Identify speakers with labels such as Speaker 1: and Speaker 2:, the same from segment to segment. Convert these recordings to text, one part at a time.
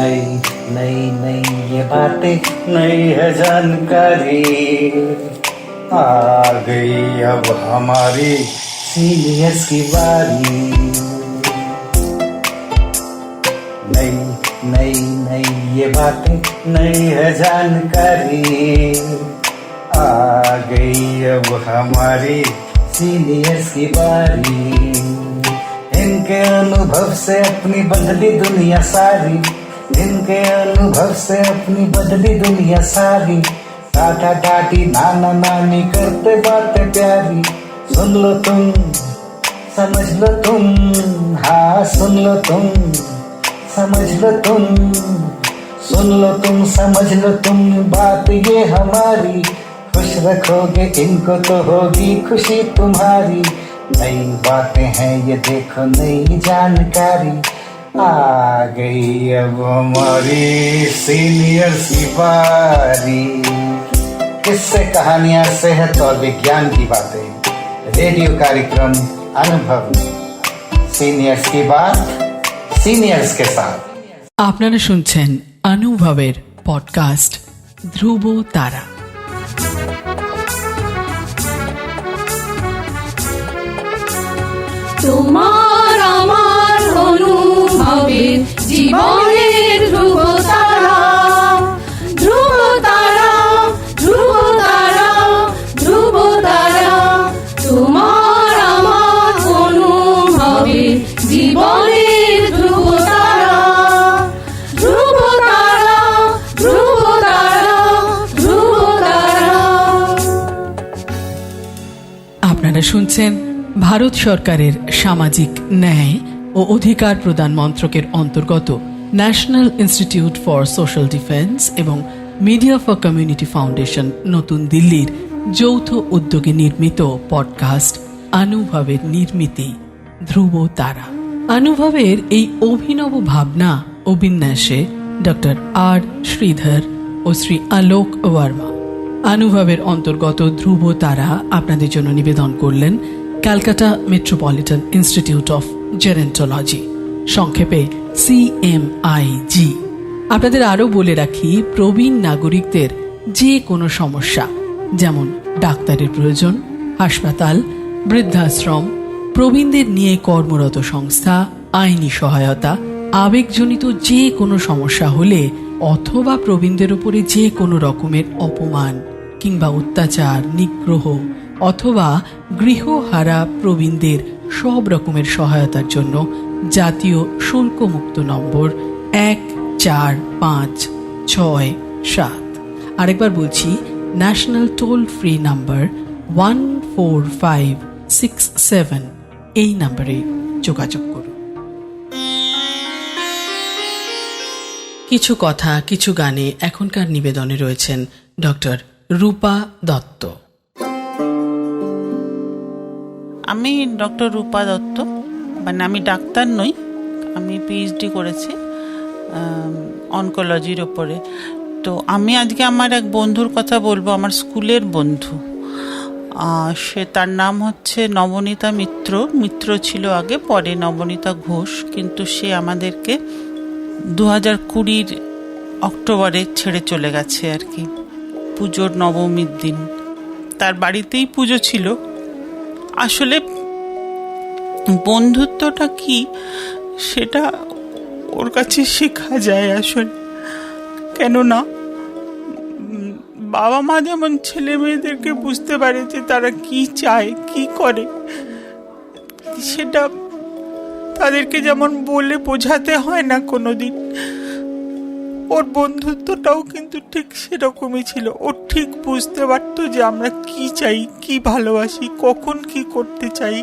Speaker 1: नई नई नई ये बातें नई है जानकारी, आ गई अब हमारी सीनियर्स की बारी। नई नई नई ये बातें नई है जानकारी, आ गई अब हमारी सीनियर्स की बारी। इनके अनुभव से अपनी बदली दुनिया सारी, इनके अनुभव से अपनी बदली दुनिया सारी। टाटा टाटी नाना नानी करते बातें प्यारी, सुन लो तुम समझ लो तुम, हाँ सुन लो तुम समझ लो तुम, सुन लो तुम समझ लो तुम बात ये हमारी। खुश रखोगे इनको तो होगी खुशी तुम्हारी। नई बातें हैं ये देखो नई जानकारी, आ गई अब हमारी सीनियर्स की बारी। किससे कहानियां सेहत और विज्ञान की बातें, रेडियो कार्यक्रम अनुभव, सीनियर्स की बात सीनियर्स के साथ।
Speaker 2: আপনারা শুনছেন অনুভবের পডকাস্ট ধ্রুব তারা।
Speaker 3: তোমার আমার অনুভবের জীবনের ধ্রুব তারা, ধ্রুব তারা, ধ্রুব তারা, ধ্রুব তারা। তোমার আমার অনুভবের জীবনের ধ্রুব তারা, ধ্রুব তারা, ধ্রুব তারা, ধ্রুব তারা।
Speaker 2: আপনারা শুনছেন ভারত সরকারের সামাজিক ন্যায় ও অধিকার প্রদান মন্ত্রকের অন্তর্গত national institute for social defence এবং মিডিয়া ফর কমিউনিটি ফাউন্ডেশন নতুন দিল্লির যৌথ উদ্যোগে নির্মিত পডকাস্ট অনুভবের নির্মিতি ধ্রুব তারা। অনুভবের এই অভিনব ভাবনা ও বিন্যাসে ডক্টর আর শ্রীধর ও শ্রী আলোক ওয়ার্মা। অনুভবের অন্তর্গত ধ্রুব তারা আপনাদের জন্য নিবেদন করলেন Calcutta metropolitan institute of gerontology, সংক্ষেপে CMIG। আপনাদের আরও বলে রাখি, প্রবীণ নাগরিকদের যে কোনো সমস্যা, যেমন ডাক্তারের প্রয়োজন, হাসপাতাল, বৃদ্ধাশ্রম, প্রবীণদের নিয়ে কর্মরত সংস্থা, আইনি সহায়তা, আবেগজনিত যে কোনো সমস্যা হলে অথবা প্রবীণদের উপরে যে কোনো রকমের অপমান কিংবা অত্যাচার, নিগ্রহ অথবা গৃহহারা প্রবীণদের সব রকমের সহায়তার জন্য জাতীয় শুল্কমুক্ত নম্বর 145667। আরেকবার বলছি, ন্যাশনাল টোল ফ্রি নাম্বার 14567, এই নাম্বারে যোগাযোগ করুন। কিছু কথা কিছু গানে এখনকার নিবেদনে রয়েছেন ডক্টর রূপা দত্ত।
Speaker 4: আমি ডক্টর রূপা দত্ত, মানে আমি ডাক্তার নই, আমি PhD করেছি অনকোলজির ওপরে। তো আমি আজকে আমার এক বন্ধুর কথা বলবো, আমার স্কুলের বন্ধু। তার নাম হচ্ছে নবনীতা মিত্র। মিত্র ছিল আগে, পরে নবনীতা ঘোষ, কিন্তু সে আমাদেরকে 2020 অক্টোবরে ছেড়ে চলে গেছে আর কি, পুজোর নবমীর দিন। তার বাড়িতেই পুজো ছিল। আসলে বন্ধুত্বটা কি সেটা ওর কাছে শেখা যায় আসলে। কেননা বাবা মা যেমন ছেলে মেয়েদেরকে বুঝতে পারে যে তারা কি চায়, কি করে, সেটা তাদেরকে যেমন বলে বোঝাতে হয় না কোনোদিন, ওর বন্ধুত্বটাও কিন্তু ঠিক সেরকমই ছিল। ও ঠিক বুঝতে পারতো যে আমরা কি চাই, কি ভালোবাসি, কখন কি করতে চাই,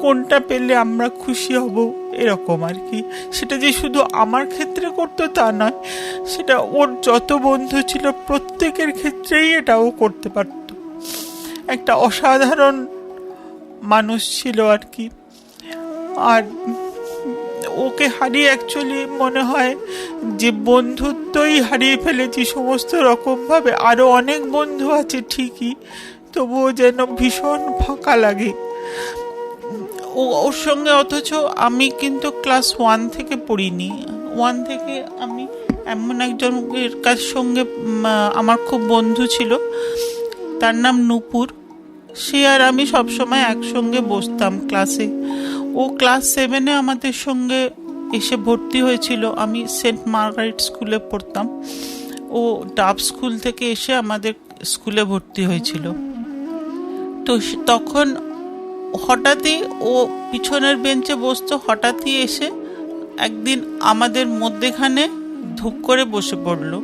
Speaker 4: কোনটা পেলে আমরা খুশি হব, এরকম আর কি। সেটা যে শুধু আমার ক্ষেত্রে করতো তা নয়, সেটা ওর যত বন্ধু ছিল প্রত্যেকের ক্ষেত্রেই এটাও করতে পারতো। একটা অসাধারণ মানুষ ছিল আর কি। আর ওকে হারিয়ে অ্যাকচুয়ালি মনে হয় যে বন্ধুত্বই হারিয়ে ফেলেছি সমস্ত রকমভাবে। আরও অনেক বন্ধু আছে ঠিকই, তবুও যেন ভীষণ ফাঁকা লাগে ওর সঙ্গে। অথচ আমি কিন্তু ক্লাস 1 থেকে পড়িনি, ও ওয়ান থেকে আমি এমন একজনের সঙ্গে আমার খুব বন্ধু ছিল, তার নাম নূপুর। সে আর আমি সবসময় একসঙ্গে বসতাম ক্লাসে। ও ক্লাস 7-এ আমাদের সঙ্গে এসে ভর্তি হয়েছিল। আমি সেন্ট মার্গারেট স্কুলে পড়তাম, ও ডাব স্কুল থেকে এসে আমাদের স্কুলে ভর্তি হয়েছিল। তো তখন হঠাৎই ও পিছনের বেঞ্চে বসতো, হঠাৎই এসে একদিন আমাদের মধ্যেখানে ধূপ করে বসে পড়লো।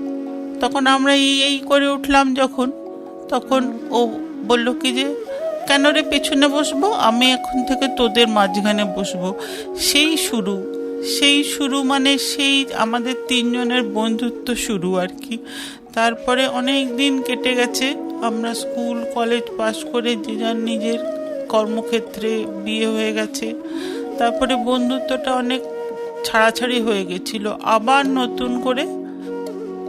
Speaker 4: তখন আমরা এই করে উঠলাম যখন, তখন ও বলল কি যে, কেন রে পেছনে বসবো, আমি এখন থেকে তোদের মাঝখানে বসবো। সেই শুরু মানে সেই আমাদের 3 জনের বন্ধুত্ব শুরু আর কি। তারপরে অনেক দিন কেটে গেছে, আমরা স্কুল কলেজ পাস করে যে যার নিজের কর্মক্ষেত্রে বিয়ে হয়ে গেছে। তারপরে বন্ধুত্বটা অনেক ছাড়াছাড়ি হয়ে গেছিল। আবার নতুন করে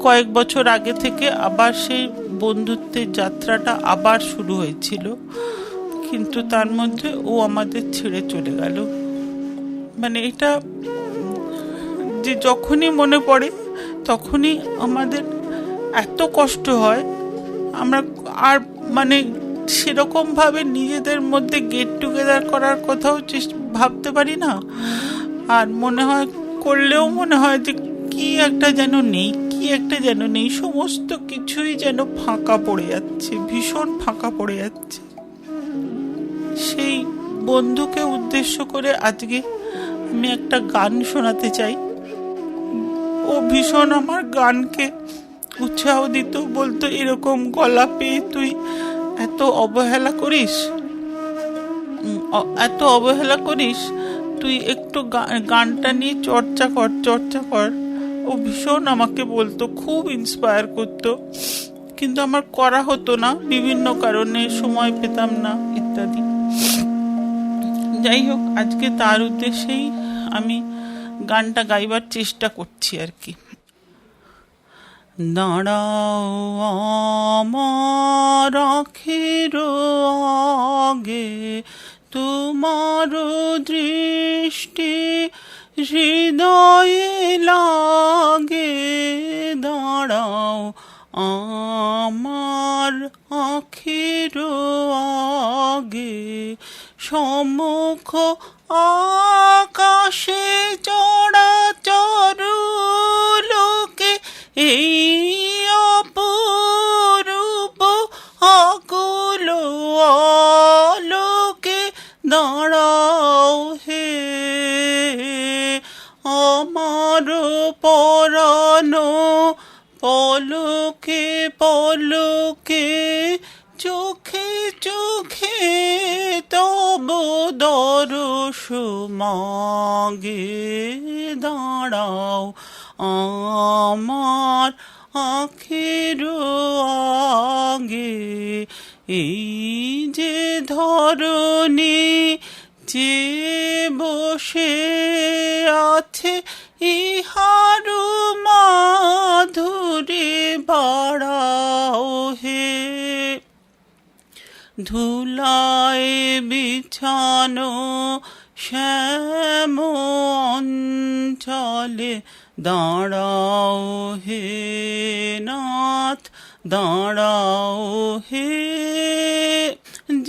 Speaker 4: কয়েক বছর আগে থেকে আবার সেই বন্ধুত্বের যাত্রাটা আবার শুরু হয়েছিল, কিন্তু তার মধ্যে ও আমাদের ছেড়ে চলে গেল। মানে এটা যে যখনই মনে পড়ে তখনই আমাদের এত কষ্ট হয়। আমরা আর মানে সেরকমভাবে নিজেদের মধ্যে গেট টুগেদার করার কথাও ভাবতে পারি না। আর মনে হয়, করলেও মনে হয় যে কি একটা যেন নেই, সমস্ত কিছুই যেন ফাঁকা পড়ে যাচ্ছে, ভীষণ ফাঁকা পড়ে যাচ্ছে। সেই বন্ধুকে উদ্দেশ্য করে আজকে আমি একটা গান শোনাতে চাই। ও ভীষণ আমার গানকে উৎসাহ দিত, বলতো এরকম গলা পেয়ে তুই এত অবহেলা করিস, তুই একটু গানটা নিয়ে চর্চা কর। ও ভীষণ আমাকে বলতো, খুব ইন্সপায়ার করতো, কিন্তু আমার করা হতো না, বিভিন্ন কারণে সময় পেতাম না ইত্যাদি। যাই হোক, আজকে তার উদ্দেশ্যেই আমি গানটা গাইবার চেষ্টা করছি আর কি। দাঁড়াও আমার আঁখের আগে, তোমার দৃষ্টি হৃদয়ে লাগে। দাঁড়াও আমার আঁখের আগে, সম্মুখ আকাশে চরাচর লোকে এই অপরূপ আকুল আলোকে। দাঁড়াও হে আমার পরানো, পলকে পলকে চোখে চোখে তব দরস মাগে। দাঁড়াও আমার আঁখের আগে, এই যে ধরণী যে বসে আছে, ইহার মাধুরী বাড়াও হে। ধুলায় বিছানো শ্যাম অঞ্চলে, দাঁড়াও হে নাথ, দাঁড়াও হে।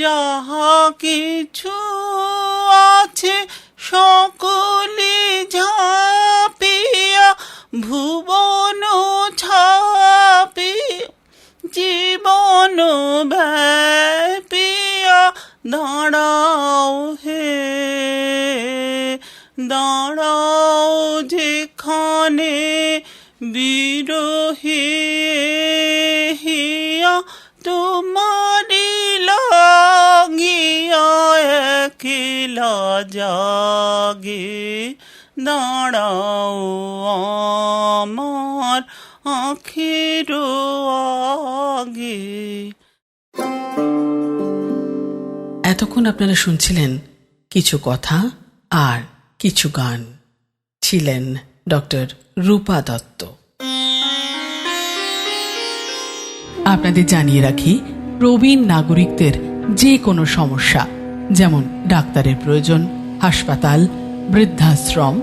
Speaker 4: যাহা কিছু আছে সকলে ঝাঁপিয়া ভুবন ছাপি, জীবন ব্যাপিয়া। দাঁড়াও হে, দাঁড়াও যেখানে বিরহে হিয়া তোমারি লাগিয়া একলা জাগে। দাঁড়াও আমার আঁখের আগে।
Speaker 2: এতক্ষণ আপনারা শুনছিলেন কিছু কথা আর কিছু গান। ছিলেন ডক্টর রূপা দত্ত। আপনাদের জানিয়ে রাখি, প্রবীণ নাগরিকদের যে কোনো সমস্যা, যেমন ডাক্তারের প্রয়োজন, হাসপাতাল, বৃদ্ধাশ্রম,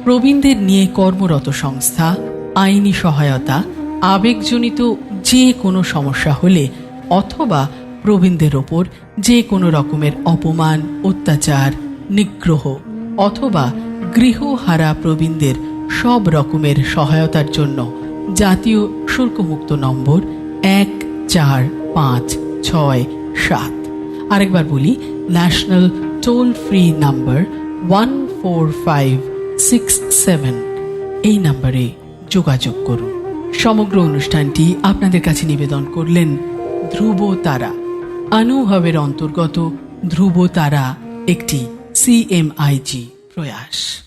Speaker 2: প্রবীণদের নিয়ে কর্মরত সংস্থা আইনি সহায়তা, আবেগজনিত যে কোনো সমস্যা হলে অথবা প্রবীণদের ওপর যে কোনো রকমের অপমান, অত্যাচার, নিগ্রহ অথবা গৃহহারা প্রবীণদের সব রকমের সহায়তার জন্য জাতীয় শুল্কমুক্ত নম্বর 145667। আরেকবার বলি, ন্যাশনাল টোল ফ্রি নাম্বার 14567। এই নম্বরে যোগাযোগ করুন। সমগ্র অনুষ্ঠানটি আপনাদের কাছে নিবেদন করলেন ধ্রুব তারা। অনুভবের অন্তর্গত ধ্রুব তারা একটি CMIG প্রয়াস।